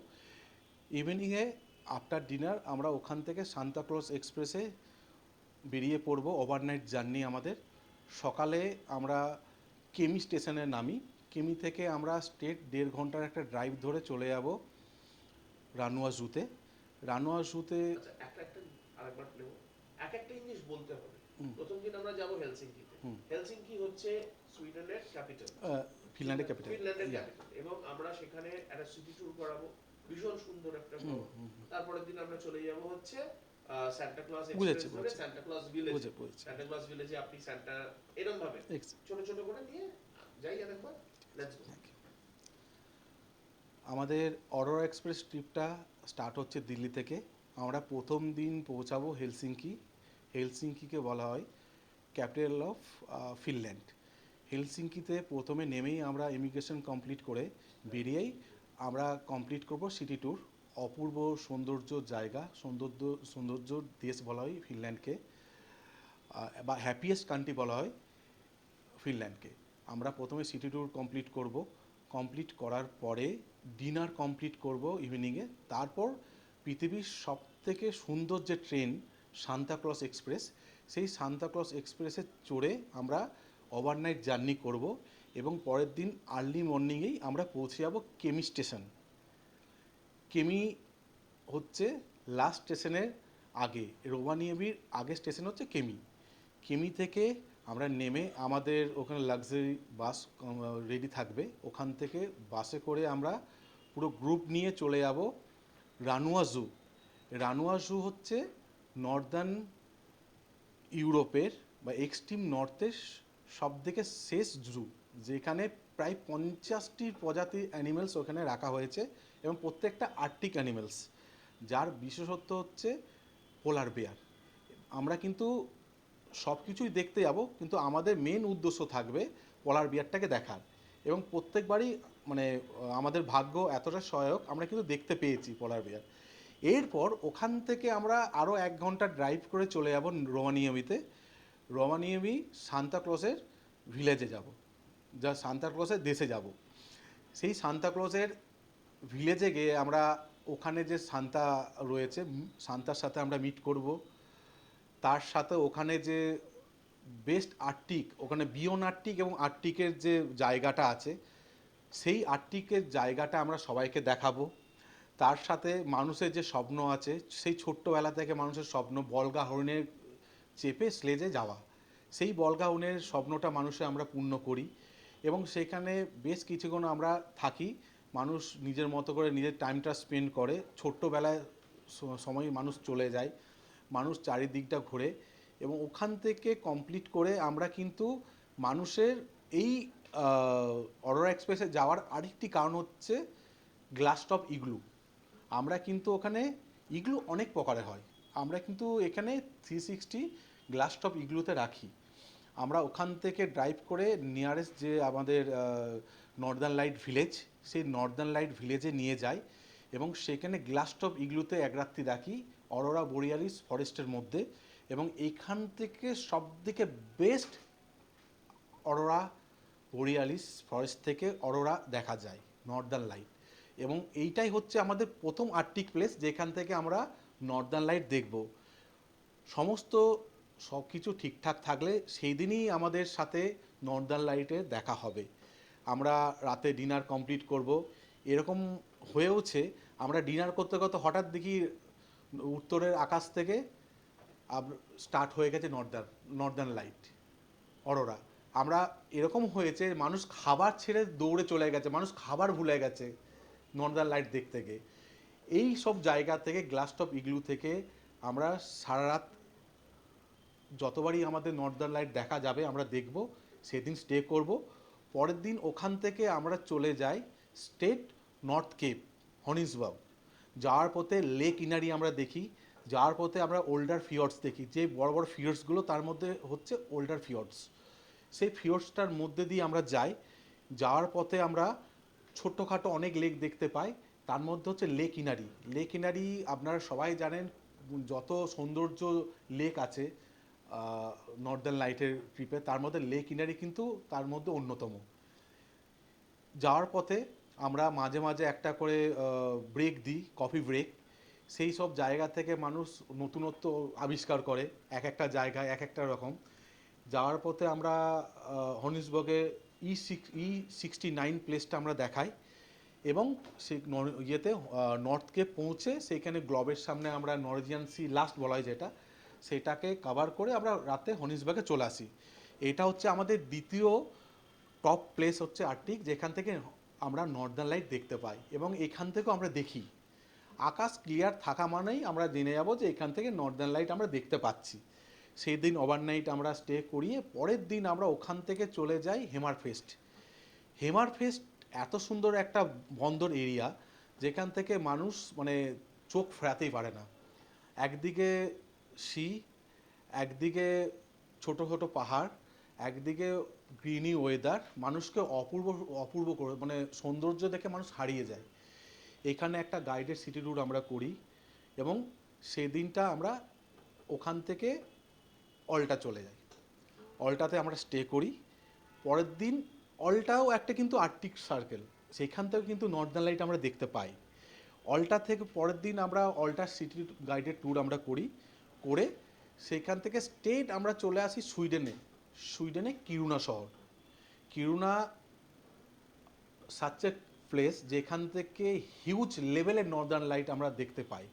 ইভিনিংয়ে আফটার ডিনার আমরা ওখান থেকে সান্তাক্লজ এক্সপ্রেসে বেরিয়ে পড়ব, ওভারনাইট জার্নি আমাদের। সকালে আমরা কেমি স্টেশনে নামি, কেমি থেকে আমরা স্ট্রেট 1.5 ঘন্টার একটা ড্রাইভ ধরে চলে যাব রানুয়া জুতে। রানুয়া জুতে আচ্ছা, একটা আরেকবার নেব, এক একটা জিনিস বলতে হবে। হুম। প্রথম দিন আমরা যাব হেলসিঙ্কিতে। হুম। হেলসিঙ্কি হচ্ছে সুইডেনের ক্যাপিটাল, ফিনল্যান্ডের ক্যাপিটাল। ফিনল্যান্ডের ক্যাপিটাল, এবং আমরা সেখানে একটা সিটি ট্যুর করাবো, ভীষণ সুন্দর একটা শহর। তারপরের দিন আমরা চলে যাব হচ্ছে সান্টা ক্লজ বুঝেছি, এক্সপ্রেস ধরে বুঝেছি। Santa Claus village. বুঝেছি। সান্টা ক্লজ ভিলেজে আপনি সান্টা এরকম ভাবে Exactly. ছোট ছোট করে নিয়ে যাই আরেকবার। Let's go. Thank you. আমাদের অরোরা এক্সপ্রেস ট্রিপটা স্টার্ট হচ্ছে দিল্লি থেকে। আমরা প্রথম দিন পৌঁছাবো হেলসিঙ্কি। হেলসিঙ্কিকে বলা হয় ক্যাপিটাল অফ ফিনল্যান্ড। হেলসিঙ্কিতে প্রথমে নেমেই আমরা ইমিগ্রেশন কমপ্লিট করে বেরিয়েই আমরা কমপ্লিট করব সিটি ট্যুর। অপূর্ব সৌন্দর্য জায়গা, সৌন্দর্য দেশ বলা হয় ফিনল্যান্ডকে, বা হ্যাপিয়েস্ট কান্ট্রি বলা হয় ফিনল্যান্ডকে। আমরা প্রথমে সিটি ট্যুর কমপ্লিট করব, কমপ্লিট করার পরে ডিনার কমপ্লিট করব ইভিনিংয়ে। তারপর পৃথিবীর সবথেকে সুন্দর যে ট্রেন সান্তাক্লজ এক্সপ্রেস, সেই সান্তাক্লজ এক্সপ্রেসে চড়ে আমরা ওভারনাইট জার্নি করব, এবং পরের দিন আর্লি মর্নিংয়েই আমরা পৌঁছে যাব কেমি স্টেশন। কেমি হচ্ছে লাস্ট স্টেশনের আগে, রোমানিয়েভির আগে স্টেশন হচ্ছে কেমি। কেমি থেকে আমরা নেমে আমাদের ওখানে লাক্সারি বাস রেডি থাকবে, ওখান থেকে বাসে করে আমরা পুরো গ্রুপ নিয়ে চলে যাব রানুয়া জু। রানুয়া জু হচ্ছে নর্দার্ন ইউরোপের বা এক্সট্রিম নর্থের সবথেকে শেষ জু, যেখানে প্রায় 50টির প্রজাতির অ্যানিমেলস ওখানে রাখা হয়েছে, এবং প্রত্যেকটা আর্কটিক অ্যানিমেলস, যার বিশেষত্ব হচ্ছে পোলার বেয়ার। আমরা কিন্তু সব কিছুই দেখতে যাব, কিন্তু আমাদের মেন উদ্দেশ্য থাকবে পোলার বিয়ারটাকে দেখার, এবং প্রত্যেকবারই মানে আমাদের ভাগ্য এতটা সহায়ক, আমরা কিন্তু দেখতে পেয়েছি পোলার বিয়ার। এরপর ওখান থেকে আমরা আরও 1 ঘন্টা ড্রাইভ করে চলে যাব রোমানিয়েমিতে। রোমানিয়েমি সান্তাক্লজের ভিলেজে যাব। যা সান্তাক্লজের দেশে যাব। সেই সান্তাক্লজের ভিলেজে গিয়ে আমরা ওখানে যে সান্তা রয়েছে, সান্তার সাথে আমরা মিট করব। তার সাথে ওখানে যে বেস্ট আর্টিক, ওখানে বিয়ন আর্টিক এবং আর্টিকের যে জায়গাটা আছে, সেই আর্টিকের জায়গাটা আমরা সবাইকে দেখাবো। তার সাথে মানুষের যে স্বপ্ন আছে, সেই ছোট্টবেলা থেকে মানুষের স্বপ্ন বলগা হরিণের চেপে স্লেজে যাওয়া, সেই বলগা হরিণের স্বপ্নটা মানুষে আমরা পূর্ণ করি এবং সেখানে বেশ কিছুক্ষণ আমরা থাকি। মানুষ নিজের মতো করে নিজের টাইমটা স্পেন্ড করে। ছোট্টবেলায় সময় মানুষ চলে যায়, মানুষ চারিদিকটা ঘোরে এবং ওখান থেকে কমপ্লিট করে আমরা কিন্তু মানুষের এই অরোরা এক্সপ্রেসে যাওয়ার আরেকটি কারণ হচ্ছে গ্লাস টপ ইগলু। আমরা কিন্তু ওখানে ইগলু অনেক প্রকারে হয়, আমরা কিন্তু এখানে 360 গ্লাস টপ ইগলুতে রাখি। আমরা ওখান থেকে ড্রাইভ করে নিয়ারেস্ট যে আমাদের নর্দার্ন লাইট ভিলেজ, সেই নর্দার্ন লাইট ভিলেজে নিয়ে যাই এবং সেখানে গ্লাস টপ ইগলুতে এক রাত্রি রাখি অরোরা বোরিয়ালিস ফরেস্টের মধ্যে। এবং এইখান থেকে সবথেকে বেস্ট অরোরা বোরিয়ালিস ফরেস্ট থেকে অরোরা দেখা যায়, নর্দার্ন লাইট। এবং এইটাই হচ্ছে আমাদের প্রথম আর্কটিক প্লেস যেখান থেকে আমরা নর্দার্ন লাইট দেখব। সমস্ত সব কিছু ঠিকঠাক থাকলে সেই দিনই আমাদের সাথে নর্দার্ন লাইটে দেখা হবে। আমরা রাতে ডিনার কমপ্লিট করব। এরকম হয়েওছে আমরা ডিনার করতে করতে হঠাৎ দেখি উত্তরের আকাশ থেকে স্টার্ট হয়ে গেছে নর্দার্ন লাইট, অরোরা। আমরা এরকম হয়েছে মানুষ খাবার ছেড়ে দৌড়ে চলে গেছে, মানুষ খাবার ভুলে গেছে নর্দার্ন লাইট দেখতে গিয়ে। এই সব জায়গা থেকে গ্লাস টপ ইগলু থেকে আমরা সারা রাত যতবারই আমাদের নর্দার্ন লাইট দেখা যাবে আমরা দেখব, সেদিন স্টে করব। পরের দিন ওখান থেকে আমরা চলে যাই স্টেট নর্থ কেপ হনিসবার্গ। যাওয়ার পথে লেক ইনারি আমরা দেখি, যাওয়ার পথে আমরা ওল্ডার ফিয়র্ডস দেখি। যে বড় বড় ফিয়র্ডসগুলো তার মধ্যে হচ্ছে ওল্ডার ফিয়র্ডস। সেই ফিয়র্ডসটার মধ্যে দিয়ে আমরা যাই। যাওয়ার পথে আমরা ছোট্টখাটো অনেক লেক দেখতে পাই, তার মধ্যে হচ্ছে লেক ইনারি। লেক ইনারি আপনারা সবাই জানেন, যত সৌন্দর্য লেক আছে নর্দার্ন লাইটের ট্রিপে, তার মধ্যে লেক ইনারি কিন্তু তার মধ্যে অন্যতম। যাওয়ার পথে আমরা মাঝে মাঝে একটা করে ব্রেক দিই, কফি ব্রেক। সেই সব জায়গা থেকে মানুষ নতুনত্ব আবিষ্কার করে, এক একটা জায়গায় এক একটা রকম। যাওয়ার পথে আমরা হনিসবার্গে E69 প্লেসটা আমরা দেখাই এবং সেই ইয়েতে নর্থ কেপ পৌঁছে সেইখানে গ্লোবের সামনে আমরা নর্জিয়ান সি লাস্ট বলা হয় যেটা, সেটাকে কভার করে আমরা রাতে হনিসবার্গে চলে আসি। এটা হচ্ছে আমাদের দ্বিতীয় টপ প্লেস হচ্ছে আর্কটিক, যেখান থেকে আমরা নর্দার্ন লাইট দেখতে পাই এবং এখান থেকেও আমরা দেখি। আকাশ ক্লিয়ার থাকা মানেই আমরা জেনে যাব যে এখান থেকে নর্দার্ন লাইট আমরা দেখতে পাচ্ছি। সেই দিন ওভারনাইট আমরা স্টে করিয়ে পরের দিন আমরা ওখান থেকে চলে যাই হেমারফেস্ট। হেমারফেস্ট এত সুন্দর একটা বন্দর এরিয়া যেখান থেকে মানুষ মানে চোখ ফেরাতেই পারে না। একদিকে সি, একদিকে ছোট ছোট পাহাড়, একদিকে গ্রিনি ওয়েদার, মানুষকে অপূর্ব অপূর্ব করে মানে সৌন্দর্য দেখে মানুষ হারিয়ে যায়। এখানে একটা গাইডেড সিটি ট্যুর আমরা করি এবং সেই দিনটা আমরা ওখান থেকে অলটা চলে যাই। অলটাতে আমরা স্টে করি। পরের দিন অলটাও একটা কিন্তু আর্কটিক সার্কেল, সেখান থেকে কিন্তু নর্দার্ন লাইট আমরা দেখতে পাই। অলটা থেকে পরের দিন আমরা অলটার সিটি গাইডেড ট্যুর আমরা করি, করে সেখান থেকে স্টেট আমরা চলে আসি সুইডেনে কিরুনা শহর। কিরুনা সাচ এ প্লেস যেখান থেকে হিউজ লেভেলের নর্দার্ন লাইট আমরা দেখতে পাই।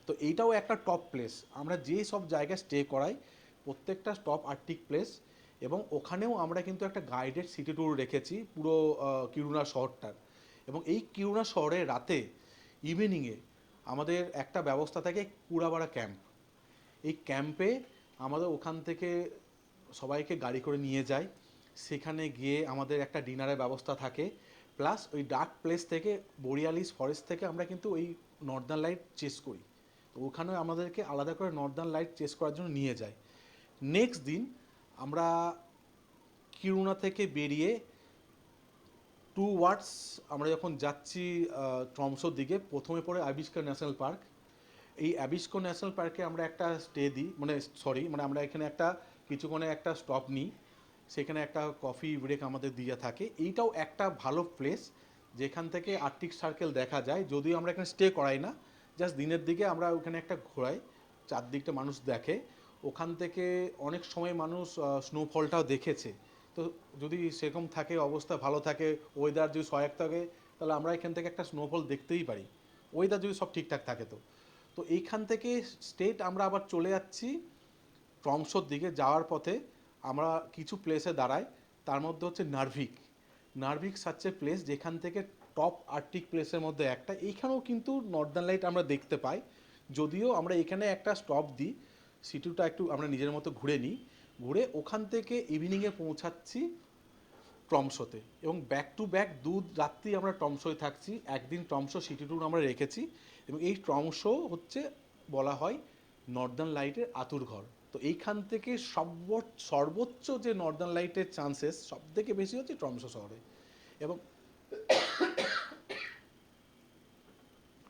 তো এইটাও একটা টপ প্লেস। আমরা যে সব জায়গায় স্টে করাই প্রত্যেকটা টপ আর্কটিক প্লেস এবং ওখানেও আমরা কিন্তু একটা গাইডেড সিটি ট্যুর রেখেছি পুরো কিরুনা শহরটার। এবং এই কিরুনা শহরে রাতে ইভিনিংয়ে আমাদের একটা ব্যবস্থা থাকে কুড়াবাড়া ক্যাম্প। এই ক্যাম্পে আমাদের ওখান থেকে সবাইকে গাড়ি করে নিয়ে যায়, সেখানে গিয়ে আমাদের একটা ডিনারের ব্যবস্থা থাকে। প্লাস ওই ডার্ক প্লেস থেকে বোরিয়ালিস ফরেস্ট থেকে আমরা কিন্তু ওই নর্দার্ন লাইট চেস করি। তো ওখানে আমাদেরকে আলাদা করে নর্দার্ন লাইট চেস করার জন্য নিয়ে যায়। নেক্সট দিন আমরা কিরুনা থেকে বেরিয়ে টুওয়ার্ডস আমরা যখন যাচ্ছি ট্রমসোর দিকে, প্রথমে পড়ে আবিষ্কার ন্যাশনাল পার্ক। এই অ্যাবিস্কো ন্যাশনাল পার্কে আমরা একটা স্টে দিই, মানে আমরা এখানে একটা কিছুক্ষণে একটা স্টপ নিই সেখানে একটা কফি ব্রেক আমাদের দেওয়া থাকে। এইটাও একটা ভালো প্লেস যেখান থেকে আর্কটিক সার্কেল দেখা যায়, যদিও আমরা এখানে স্টে করাই না, জাস্ট দিনের দিকে আমরা ওখানে একটা ঘোরাই, চারদিকটা মানুষ দেখে। ওখান থেকে অনেক সময় মানুষ স্নোফলটাও দেখেছে। তো যদি সেরকম থাকে, অবস্থা ভালো থাকে, ওয়েদার যদি সহায়ক থাকে, তাহলে আমরা এখান থেকে একটা স্নোফল দেখতেই পারি, ওয়েদার যদি সব ঠিকঠাক থাকে। তো তো এইখান থেকে স্টেট আমরা আবার চলে যাচ্ছি ট্রমসোর দিকে। যাওয়ার পথে আমরা কিছু প্লেসে দাঁড়াই, তার মধ্যে হচ্ছে নার্ভিক। নার্ভিক সাচ্ছে প্লেস যেখান থেকে টপ আর্কটিক প্লেসের মধ্যে একটা। এইখানেও কিন্তু নর্দার্ন লাইট আমরা দেখতে পাই, যদিও আমরা এখানে একটা স্টপ দিই, সিটিটা একটু আমরা নিজের মতো ঘুরে নিই, ঘুরে ওখান থেকে ইভিনিংয়ে পৌঁছাচ্ছি ট্রমসোতে, এবং ব্যাক টু ব্যাক রাত্রি আমরা ট্রমসোয় থাকছি। একদিন ট্রমসো সিটি ট্যুর আমরা রেখেছি, এবং এই ট্রমসো হচ্ছে বলা হয় নর্দার্ন লাইটের আতুরঘর। তো এইখান থেকে সর্বোচ্চ যে নর্দার্ন লাইটের চান্সেস সব থেকে বেশি হচ্ছে ট্রমসো শহরে। এবং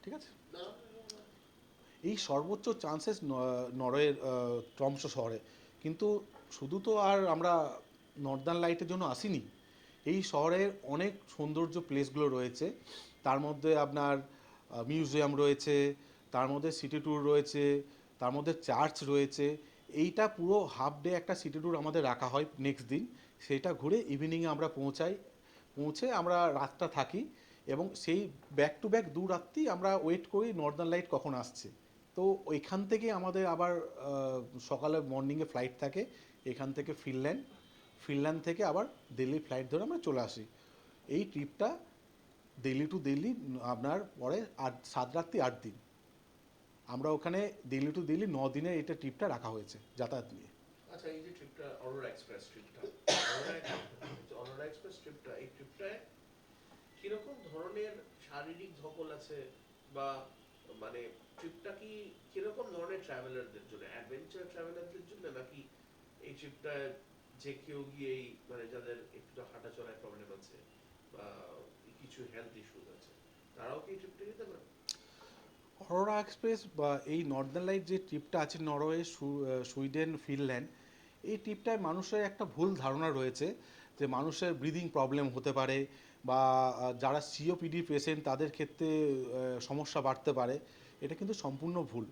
ঠিক আছে, এই সর্বোচ্চ চান্সেস নরওয়ের ট্রমসো শহরে। কিন্তু শুধু তো আর আমরা নর্দার্ন লাইটের জন্য আসিনি, এই শহরের অনেক সৌন্দর্য প্লেসগুলো রয়েছে। তার মধ্যে আপনার মিউজিয়াম রয়েছে, তার মধ্যে সিটি ট্যুর রয়েছে, তার মধ্যে চার্চ রয়েছে। এইটা পুরো হাফ ডে একটা সিটি ট্যুর আমাদের রাখা হয় নেক্সট দিন। সেটা ঘুরে ইভিনিংয়ে আমরা পৌঁছে আমরা রাতটা থাকি, এবং সেই ব্যাক টু ব্যাক রাত্রি আমরা ওয়েট করি নর্দার্ন লাইট কখন আসছে। তো ওইখান থেকে আমাদের আবার সকালে মর্নিংয়ে ফ্লাইট থাকে এখান থেকে ফিনল্যান্ড থেকে আবার দিল্লি ফ্লাইট ধরে আমরা চলে আসি। এই ট্রিপটা দিল্লি টু দিল্লি আপনার পরে 7 রাত্রি 8 দিন। আমরা ওখানে দিল্লি টু দিল্লি 9 দিনের এটা ট্রিপটা রাখা হয়েছে যাতায়াত নিয়ে। আচ্ছা, এই যে ট্রিপটা অরোরা এক্সপ্রেস ট্রিপটা, অরোরা এক্সপ্রেস ট্রিপটা, এই ট্রিপটায় কিরকম ধরনের শারীরিক ধকল আছে, বা মানে ট্রিপটা কি কিরকম ধরনের ট্রাভেলারদের জন্য, অ্যাডভেঞ্চার ট্রাভেলারদের জন্য, নাকি এই ট্রিপটা যে কেউ গিয়েই মানে যাদের একটু হাঁটা চলায় প্রবলেম আছে বা কিছু হেলথ ইস্যুস আছে, তারাও কি এই ট্রিপটা নিতে পারে? অরোরা এক্সপ্রেস বা এই নর্দার্ন লাইট যে ট্রিপটা আছে নরওয়ে, সুইডেন, ফিনল্যান্ড, এই ট্রিপটায় মানুষের একটা ভুল ধারণা রয়েছে যে মানুষের ব্রিদিং প্রবলেম হতে পারে, বা যারা সিওপিডি পেশেন্ট তাদের ক্ষেত্রে সমস্যা বাড়তে পারে। এটা কিন্তু সম্পূর্ণ ভুল।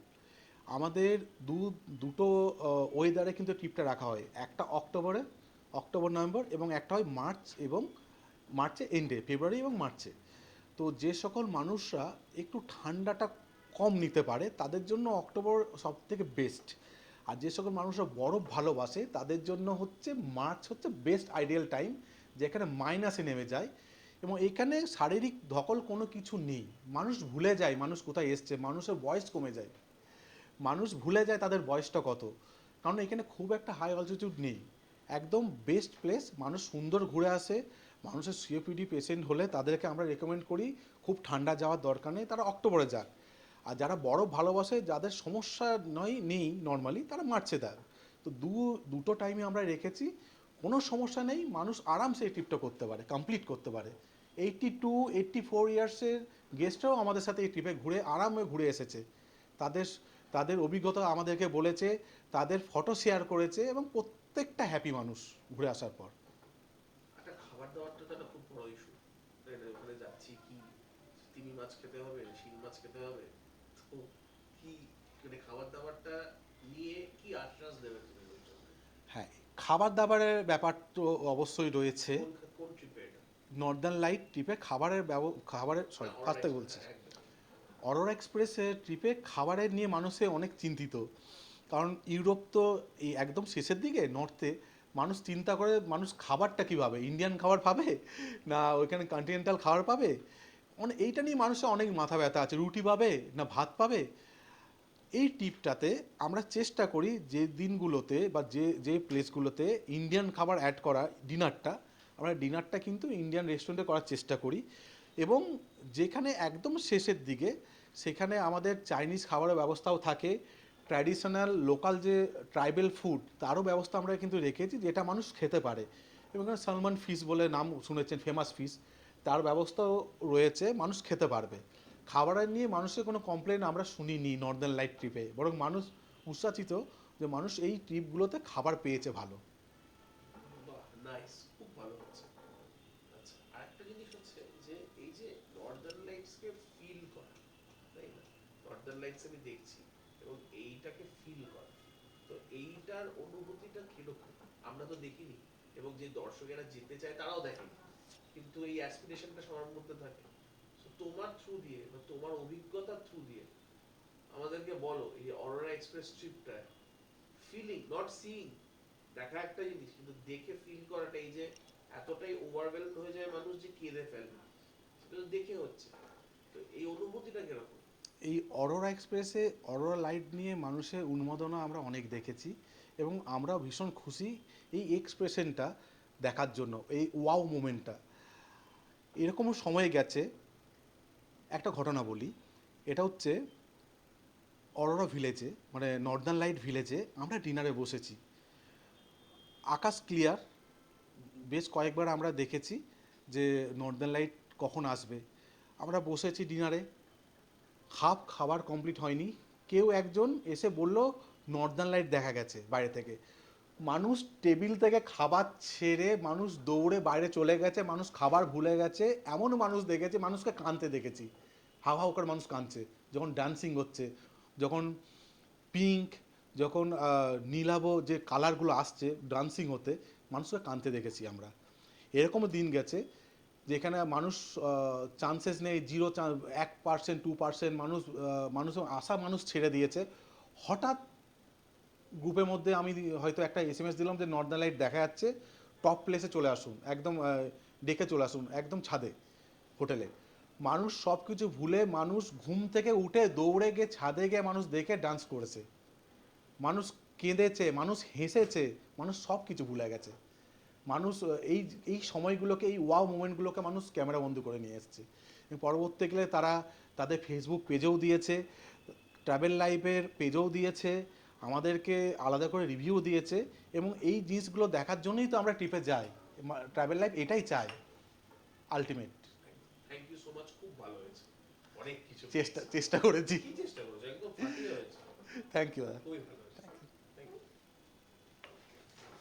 আমাদের দুটো ওয়েদারে কিন্তু ট্রিপটা রাখা হয়, একটা অক্টোবর নভেম্বর, এবং একটা হয় মার্চে এন্ডে, ফেব্রুয়ারি এবং মার্চে। তো যে সকল মানুষরা একটু ঠান্ডাটা কম নিতে পারে তাদের জন্য অক্টোবর সব থেকে বেস্ট। আর যে সকল মানুষরা বরফ ভালোবাসে তাদের জন্য হচ্ছে মার্চ হচ্ছে বেস্ট আইডিয়াল টাইম, যেখানে মাইনাসে নেমে যায়, এবং এখানে শারীরিক ধকল কোনো কিছু নেই। মানুষ ভুলে যায় মানুষ কোথায় এসছে, মানুষের বয়স কমে যায়, মানুষ ভুলে যায় তাদের বয়সটা কত, কারণ এখানে খুব একটা হাই অল্টিটিউড নেই। একদম বেস্ট প্লেস, মানুষ সুন্দর ঘুরে আসে। মানুষের সিওপিডি পেশেন্ট হলে তাদেরকে আমরা রেকমেন্ড করি খুব ঠান্ডা যাওয়ার দরকার নেই, তারা অক্টোবরে যাক। আর যারা বরফ ভালোবাসে, যাদের সমস্যা নেই নর্মালি, তারা মার্চে দেয়। তো দুটো টাইমে আমরা রেখেছি, কোনো সমস্যা নেই, মানুষ আরামসে এই ট্রিপটা করতে পারে, কমপ্লিট করতে পারে। 82-84 ইয়ার্সের গেস্টরাও আমাদের সাথে এই ট্রিপে আরামে ঘুরে এসেছে। তাদের তাদের অভিজ্ঞতা আমাদেরকে বলেছে, তাদের ফটো শেয়ার করেছে, এবং প্রত্যেকটা হ্যাপি মানুষ ঘুরে আসার পর। একটা খাবার দাবারটা তো একটা খুব বড় ইস্যু। ওখানে যাচ্ছি কি তিমি মাছ খেতে হবে, শিং মাছ খেতে হবে, তো কি মানে খাবার দাবারটা নিয়ে কি আশ্বাস দেবে তুমি ওই জন্য? হ্যাঁ, খাবার দাবারের ব্যাপার তো অবশ্যই রয়েছে। কোন ট্রিপে এটা? নর্দার্ন লাইট ট্রিপে খাবারের ফার্স্ট থেকে বলছি, অরোরা এক্সপ্রেসের ট্রিপে খাবারের নিয়ে মানুষে অনেক চিন্তিত। কারণ ইউরোপ তো এই একদম শেষের দিকে নর্থে, মানুষ চিন্তা করে মানুষ খাবারটা কী পাবে, ইন্ডিয়ান খাবার পাবে না ওইখানে কন্টিনেন্টাল খাবার পাবে, এইটা নিয়ে মানুষের অনেক মাথা ব্যথা আছে, রুটি পাবে না ভাত পাবে। এই ট্রিপটাতে আমরা চেষ্টা করি যে দিনগুলোতে বা যে প্লেসগুলোতে ইন্ডিয়ান খাবার অ্যাড করা, আমরা ডিনারটা কিন্তু ইন্ডিয়ান রেস্টুরেন্টে করার চেষ্টা করি। এবং যেখানে একদম শেষের দিকে সেখানে আমাদের চাইনিজ খাবারের ব্যবস্থাও থাকে, ট্র্যাডিশনাল লোকাল যে ট্রাইবেল ফুড তারও ব্যবস্থা আমরা কিন্তু রেখেছি, যেটা মানুষ খেতে পারে। এবং সালমান ফিশ বলে নাম শুনেছেন, ফেমাস ফিশ, তার ব্যবস্থাও রয়েছে, মানুষ খেতে পারবে। খাবারের নিয়ে মানুষের কোনো কমপ্লেন আমরা শুনিনি নর্দার্ন লাইট ট্রিপে, বরং মানুষ উচ্ছ্বাসিত যে মানুষ এই ট্রিপগুলোতে খাবার পেয়েছে ভালো। বাহ, নাইস, খুব ভালো হচ্ছে। আচ্ছা, আরেকটা জিনিস হচ্ছে যে এই যে নর্দার্ন লাইটস কে ফিল করা, তাই না? নর্দার্ন লাইটস আমি দেখছি এবং এইটাকে ফিল করা, তো এইটার অনুভূতিটা কিরকম? আমরা তো দেখিনি, এবং যে দর্শকেরা যেতে চায় তারাও দেখেনি, কিন্তু এই অ্যাসপিরেশনটা সবার মধ্যে থাকে। তো তোমার থ্রু দিয়ে বা তোমার অভিজ্ঞতার থ্রু দিয়ে আমাদেরকে বলো, এই অরোরা এক্সপ্রেস ট্রিপটা ফিলিং, নট সিইং, দেখা একটা জিনিস, কিন্তু দেখে ফিল করাটা, এই যে এতটাই ওভারওয়েলড হয়ে যায় মানুষ যে কেঁদে ফেলবে, সেটা তো দেখে হচ্ছে, তো এই অনুভূতিটা কিরকম? এই অরোরা এক্সপ্রেসে অরোরা লাইট নিয়ে মানুষের উন্মাদনা আমরা অনেক দেখেছি এবং আমরা ভীষণ খুশি এই এক্সপ্রেশনটা দেখার জন্য, এই ওয়াও মোমেন্টটা। এরকমও সময় গেছে, একটা ঘটনা বলি। এটা হচ্ছে অরোরা ভিলেজে, মানে নর্দার্ন লাইট ভিলেজে আমরা ডিনারে বসেছি। আকাশ ক্লিয়ার, বেশ কয়েকবার আমরা দেখেছি যে নর্দার্ন লাইট কখন আসবে। আমরা বসেছি ডিনারে, হাফ খাবার কমপ্লিট হয়নি, কেউ একজন এসে বলল নর্দার্ন লাইট দেখা গেছে বাইরে থেকে। মানুষ টেবিল থেকে খাবার ছেড়ে মানুষ দৌড়ে বাইরে চলে গেছে, মানুষ খাবার ভুলে গেছে, এমন মানুষ দেখেছি, মানুষকে কাঁদতে দেখেছি, হাউ হাউ করে মানুষ কাঁদছে যখন ডান্সিং হচ্ছে, যখন পিঙ্ক, যখন নীলাভ যে কালারগুলো আসছে ডান্সিং হতে, মানুষকে কাঁদতে দেখেছি আমরা। এরকমও দিন গেছে যেখানে মানুষ চান্সেস নেই, 1%, 2% মানুষ, মানুষ ছেড়ে দিয়েছে। হঠাৎ গ্রুপের মধ্যে আমি হয়তো একটা SMS দিলাম যে নর্দার্ন লাইট দেখা যাচ্ছে, টপ প্লেসে চলে আসুন, একদম ডেকে চলে আসুন একদম ছাদে হোটেলে। মানুষ সব কিছু ভুলে মানুষ ঘুম থেকে উঠে দৌড়ে গিয়ে ছাদে গিয়ে মানুষ দেখে ডান্স করেছে, মানুষ কেঁদেছে, মানুষ হেসেছে, মানুষ সব কিছু ভুলে গেছে। মানুষ এই এই সময়গুলোকে, এই ওয়াও মোমেন্টগুলোকে মানুষ ক্যামেরা বন্দি করে নিয়ে এসছে। পরবর্তীকালে তারা তাদের ফেসবুক পেজেও দিয়েছে, ট্রাভেল লাইফের পেজেও দিয়েছে, আমাদেরকে আলাদা করে রিভিউ দিয়েছে, এবং এই জিনিসগুলো দেখার জন্যই তো আমরা ট্রিপে যাই। ট্রাভেল লাইফ এটাই চায় ultimate. Thank you so much, খুব ভালো হয়েছে, অনেক কিছু চেষ্টা করেছি। কি চেষ্টা করেছো, একদম ফাটিয়ে হয়েছে, থ্যাংক ইউ। খুবই ভালো।